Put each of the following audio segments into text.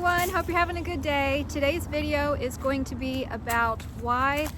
everyone, hope you're having a good day. Today's video is going to be about why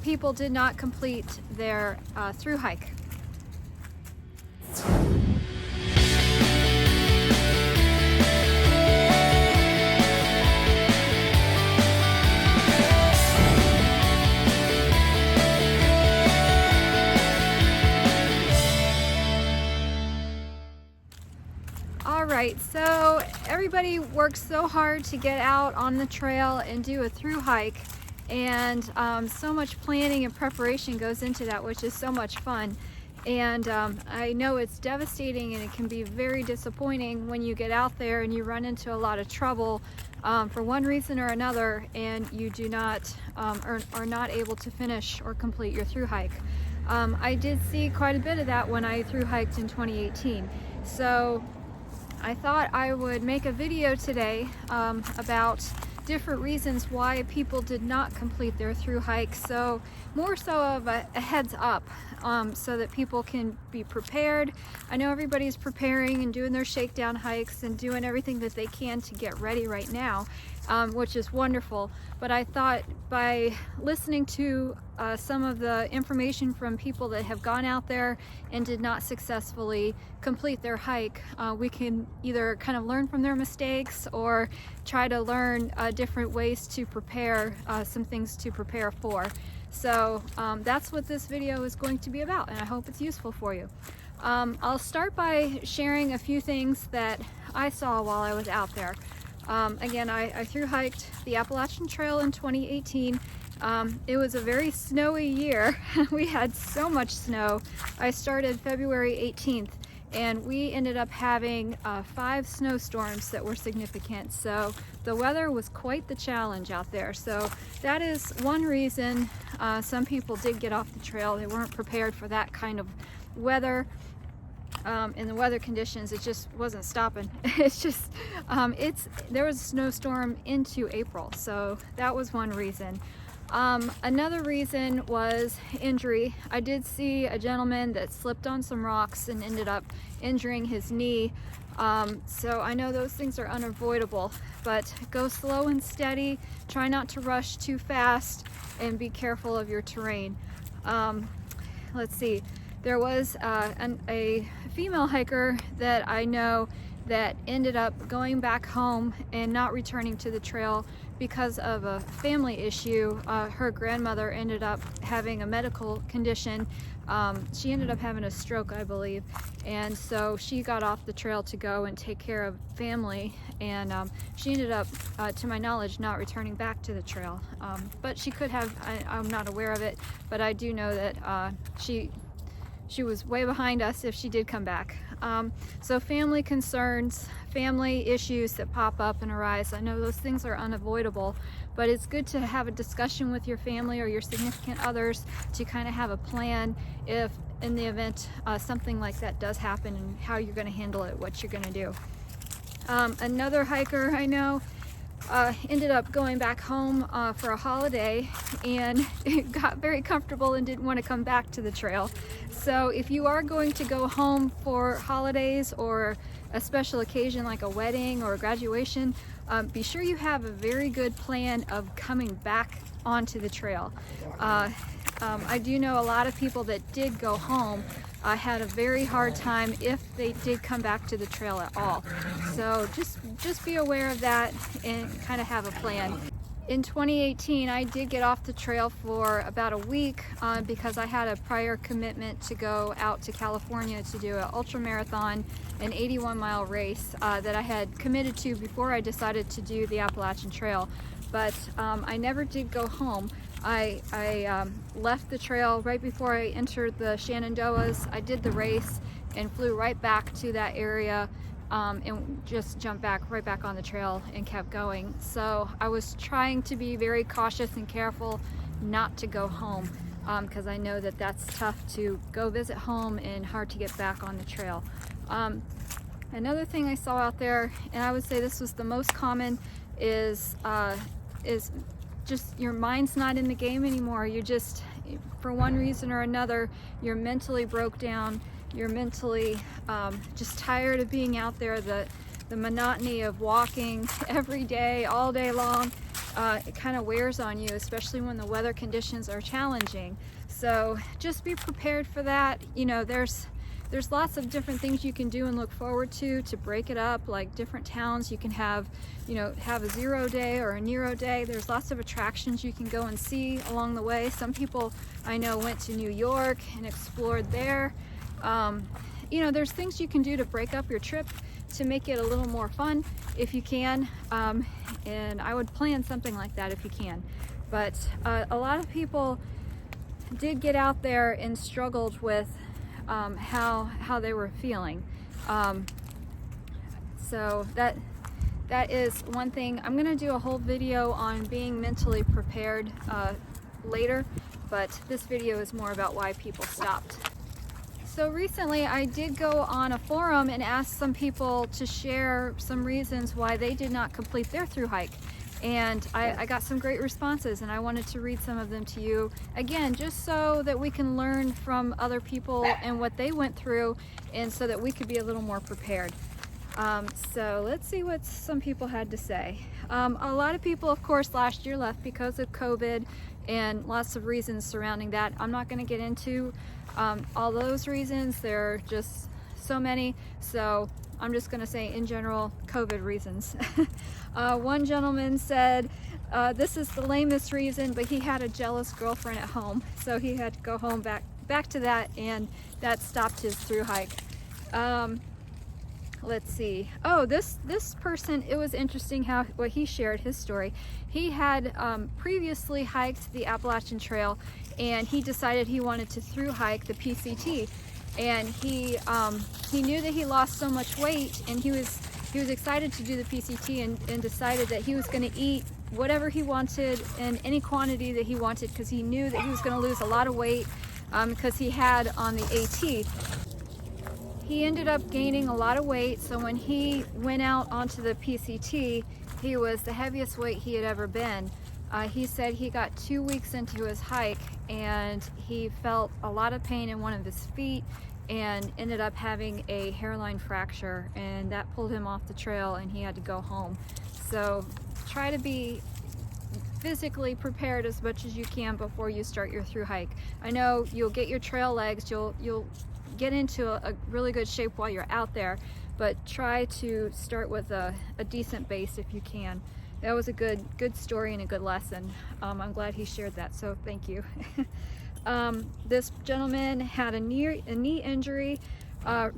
people did not complete their Thru-Hike. Alright, so everybody works so hard to get out on the trail and do a Thru-Hike, and so much planning and preparation goes into that, which is so much fun. And I know it's devastating and it can be very disappointing when you get out there and you run into a lot of trouble for one reason or another, and you do not are not able to finish or complete your Thru-Hike. I did see quite a bit of that when I Thru-Hiked in 2018. So I thought I would make a video today about different reasons why people did not complete their Thru-Hike. So more so of a heads up, so that people can be prepared. I know everybody's preparing and doing their shakedown hikes and doing everything that they can to get ready right now, which is wonderful. But I thought by listening to some of the information from people that have gone out there and did not successfully complete their hike, we can either kind of learn from their mistakes or try to learn different ways to prepare, some things to prepare for. So that's what this video is going to be about, and I hope it's useful for you. I'll start by sharing a few things that I saw while I was out there. Again, I Thru-Hiked the Appalachian Trail in 2018. It was a very snowy year. We had so much snow. I started February 18th, and we ended up having 5 snowstorms that were significant. So the weather was quite the challenge out there. So that is one reason some people did get off the trail. They weren't prepared for that kind of weather. In the weather conditions, it just wasn't stopping. It's just, there was a snowstorm into April, so that was one reason. Another reason was injury. I did see a gentleman that slipped on some rocks and ended up injuring his knee. So I know those things are unavoidable, but go slow and steady. Try not to rush too fast and be careful of your terrain. Let's see. There was a female hiker that I know that ended up going back home and not returning to the trail because of a family issue. Her grandmother ended up having a medical condition. She ended up having a stroke, I believe, and so she got off the trail to go and take care of family, and she ended up, to my knowledge, not returning back to the trail. But she could have. I'm not aware of it, but I do know that she was way behind us if she did come back. So family concerns, family issues that pop up and arise, I know those things are unavoidable, but it's good to have a discussion with your family or your significant others to kind of have a plan if in the event something like that does happen, and how you're going to handle it, what you're going to do. Another hiker I know ended up going back home for a holiday and got very comfortable and didn't want to come back to the trail. So if you are going to go home for holidays or a special occasion like a wedding or a graduation, be sure you have a very good plan of coming back onto the trail. I do know a lot of people that did go home had a very hard time if they did come back to the trail at all. So just be aware of that and kind of have a plan. In 2018, I did get off the trail for about a week because I had a prior commitment to go out to California to do an ultra marathon, an 81-mile race that I had committed to before I decided to do the Appalachian Trail. But I never did go home. I left the trail right before I entered the Shenandoahs. I did the race and flew right back to that area and just jumped right back on the trail and kept going. So I was trying to be very cautious and careful not to go home, because I know that that's tough to go visit home and hard to get back on the trail. Another thing I saw out there, and I would say this was the most common, is just your mind's not in the game anymore. You just, for one reason or another, you're mentally broke down. You're mentally just tired of being out there. the monotony of walking every day, all day long, it kind of wears on you, especially when the weather conditions are challenging. So just be prepared for that. You know, there's lots of different things you can do and look forward to break it up, like different towns. You can have, you know, have a 0 day or a Nero day. There's lots of attractions you can go and see along the way. Some people I know went to New York and explored there. You know, there's things you can do to break up your trip to make it a little more fun if you can. And I would plan something like that if you can. But a lot of people did get out there and struggled with how they were feeling. So that is one thing. I'm gonna do a whole video on being mentally prepared later, but this video is more about why people stopped. So recently I did go on a forum and ask some people to share some reasons why they did not complete their Thru-Hike. And I got some great responses, and I wanted to read some of them to you again, just so that we can learn from other people and what they went through, and so that we could be a little more prepared. So let's see what some people had to say. A lot of people, of course, last year left because of COVID and lots of reasons surrounding that. I'm not going to get into all those reasons. There are just so many. So I'm just going to say in general, COVID reasons. One gentleman said, this is the lamest reason, but he had a jealous girlfriend at home. So he had to go home back to that, and that stopped his Thru-Hike. Let's see. Oh, this person, it was interesting what he shared his story. He had previously hiked the Appalachian Trail, and he decided he wanted to Thru-Hike the PCT. And he knew that he lost so much weight, and he was excited to do the PCT, and decided that he was going to eat whatever he wanted in any quantity that he wanted, because he knew that he was going to lose a lot of weight because he had on the AT. He ended up gaining a lot of weight, so when he went out onto the PCT, he was the heaviest weight he had ever been. He said he got 2 weeks into his hike, and he felt a lot of pain in one of his feet and ended up having a hairline fracture, and that pulled him off the trail, and he had to go home. So try to be physically prepared as much as you can before you start your Thru-Hike. I know you'll get your trail legs, you'll get into a really good shape while you're out there, but try to start with a decent base if you can. That was a good story and a good lesson. I'm glad he shared that, so thank you. This gentleman had a knee injury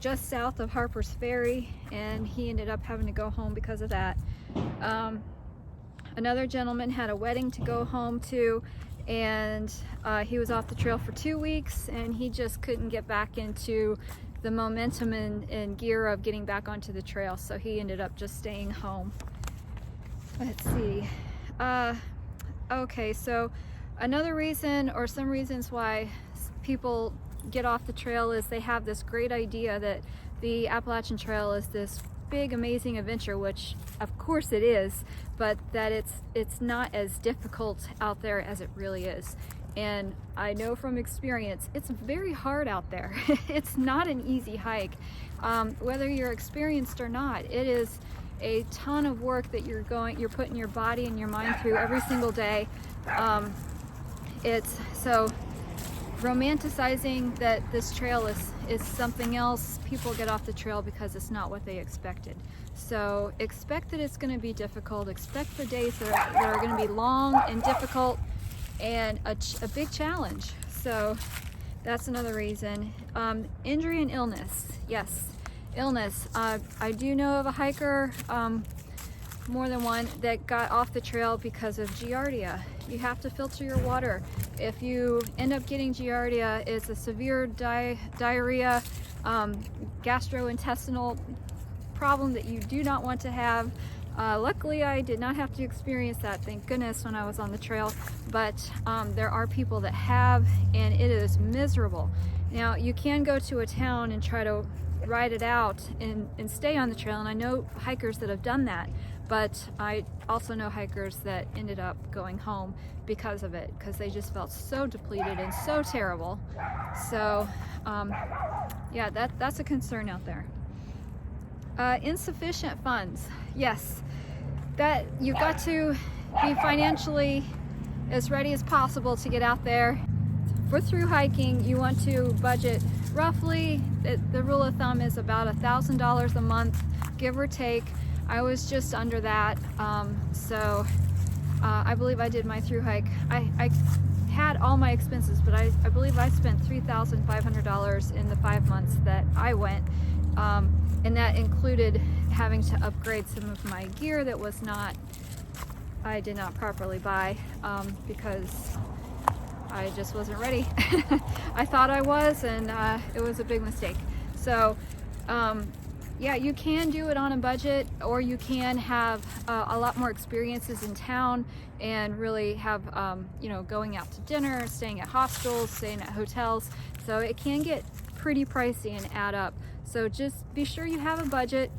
just south of Harper's Ferry, and he ended up having to go home because of that. Another gentleman had a wedding to go home to, and he was off the trail for 2 weeks, and he just couldn't get back into the momentum and gear of getting back onto the trail, so he ended up just staying home. Let's see. Okay, so another reason, or some reasons why people get off the trail, is they have this great idea that the Appalachian Trail is this big, amazing adventure, which of course it is, but that it's not as difficult out there as it really is. And I know from experience, it's very hard out there. It's not an easy hike. Whether you're experienced or not, it is a ton of work that you're putting your body and your mind through every single day. It's so romanticizing that this trail is something else. People get off the trail because it's not what they expected. So expect that it's going to be difficult. Expect the days that are going to be long and difficult, and a big challenge. So that's another reason. Injury and illness. Yes, illness. I do know of a hiker, more than one, that got off the trail because of giardia. You have to filter your water. If you end up getting giardia, it's a severe diarrhea, gastrointestinal problem that you do not want to have. Luckily, I did not have to experience that, thank goodness, when I was on the trail, but there are people that have, and it is miserable. Now, you can go to a town and try to ride it out and stay on the trail, and I know hikers that have done that, but I also know hikers that ended up going home because of it, because they just felt so depleted and so terrible. So yeah, that's a concern out there. Insufficient funds. Yes, that you've got to be financially as ready as possible to get out there. For through hiking, you want to budget roughly, the rule of thumb is about $1,000 a month, give or take. I was just under that, so I believe I did my through hike. I had all my expenses, but I believe I spent $3,500 in the 5 months that I went, and that included having to upgrade some of my gear that I did not properly buy, because I just wasn't ready. I thought I was, and it was a big mistake. So yeah, you can do it on a budget, or you can have a lot more experiences in town and really have, you know, going out to dinner, staying at hostels, staying at hotels. So it can get pretty pricey and add up. So just be sure you have a budget,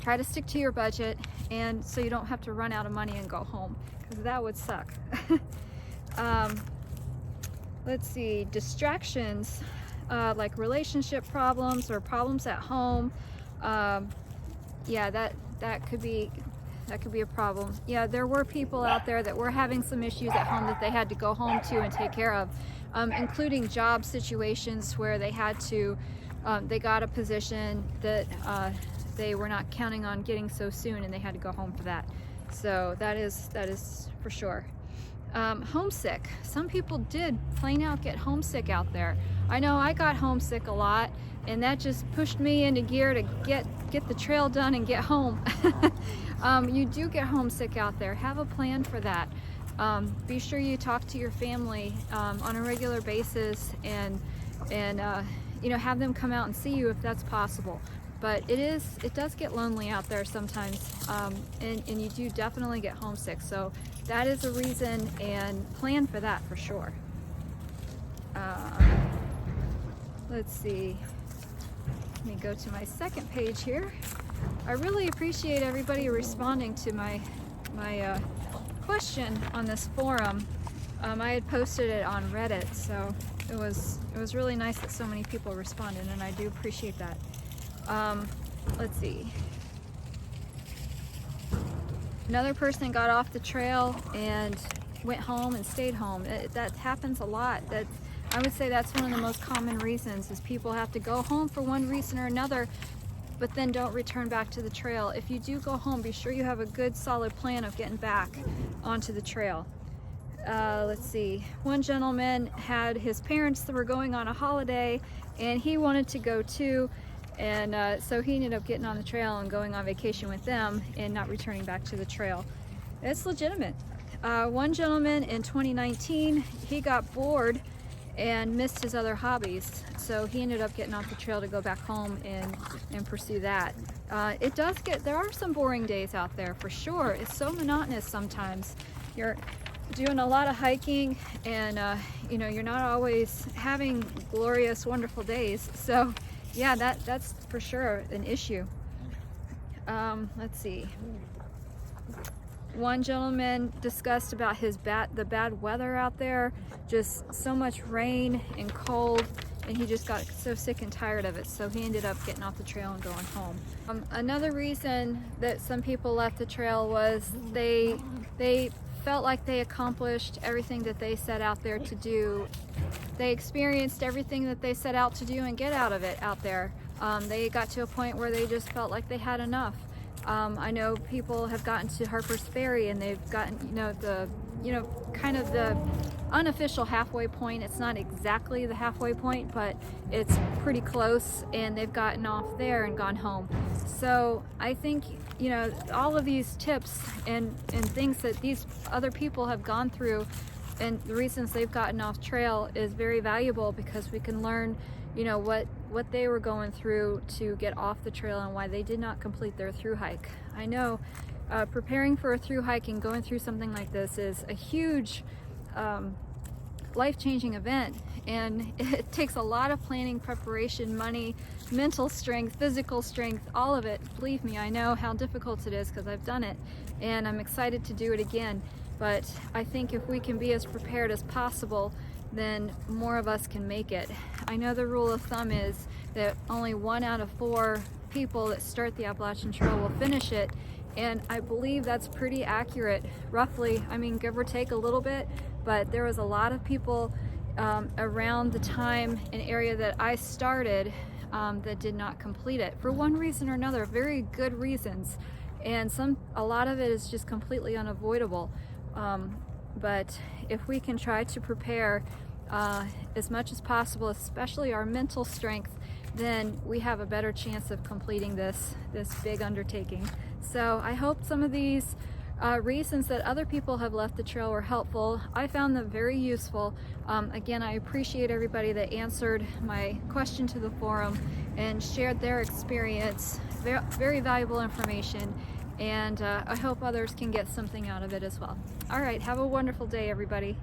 try to stick to your budget, and so you don't have to run out of money and go home, because that would suck. Let's see, distractions, like relationship problems or problems at home. Yeah, that could be a problem. Yeah, there were people out there that were having some issues at home that they had to go home to and take care of, including job situations where they had to, they got a position that they were not counting on getting so soon, and they had to go home for that. So that is for sure. Homesick. Some people did plain out get homesick out there. I know I got homesick a lot, and that just pushed me into gear to get the trail done and get home. You do get homesick out there. Have a plan for that. Be sure you talk to your family on a regular basis, and you know, have them come out and see you if that's possible. But it does get lonely out there sometimes, and you do definitely get homesick. So that is a reason, and plan for that for sure. Let's see. Let me go to my second page here. I really appreciate everybody responding to my question on this forum. I had posted it on Reddit, so it was really nice that so many people responded, and I do appreciate that. Let's see. Another person got off the trail and went home and stayed home. That happens a lot. I would say that's one of the most common reasons, is people have to go home for one reason or another, but then don't return back to the trail. If you do go home, be sure you have a good solid plan of getting back onto the trail. Let's see. One gentleman had his parents that were going on a holiday, and he wanted to go too. And so he ended up getting on the trail and going on vacation with them and not returning back to the trail. It's legitimate. One gentleman in 2019, he got bored and missed his other hobbies. So he ended up getting off the trail to go back home and pursue that. There are some boring days out there for sure. It's so monotonous sometimes. You're doing a lot of hiking, and you know, you're not always having glorious, wonderful days. So yeah, that's for sure an issue. Let's see. One gentleman discussed about the bad weather out there, just so much rain and cold, and he just got so sick and tired of it, so he ended up getting off the trail and going home. Another reason that some people left the trail was they felt like they accomplished everything that they set out there to do. They experienced everything that they set out to do and get out of it out there. They got to a point where they just felt like they had enough. I know people have gotten to Harper's Ferry, and they've gotten, kind of the unofficial halfway point. It's not exactly the halfway point, but it's pretty close, and they've gotten off there and gone home. So I think, all of these tips and things that these other people have gone through and the reasons they've gotten off trail is very valuable, because we can learn, what they were going through to get off the trail and why they did not complete their through hike. I know preparing for a through hike and going through something like this is a huge life-changing event, and it takes a lot of planning, preparation, money, mental strength, physical strength, all of it. Believe me, I know how difficult it is, because I've done it, and I'm excited to do it again. But I think if we can be as prepared as possible, then more of us can make it. I know the rule of thumb is that only 1 out of 4 people that start the Appalachian Trail will finish it. And I believe that's pretty accurate, roughly. I mean, give or take a little bit, but there was a lot of people around the time and area that I started that did not complete it for one reason or another, very good reasons. And a lot of it is just completely unavoidable. But if we can try to prepare as much as possible, especially our mental strength, then we have a better chance of completing this big undertaking. So I hope some of these reasons that other people have left the trail were helpful. I found them very useful. Again, I appreciate everybody that answered my question to the forum and shared their experience. Very valuable information, and I hope others can get something out of it as well. All right, have a wonderful day, everybody.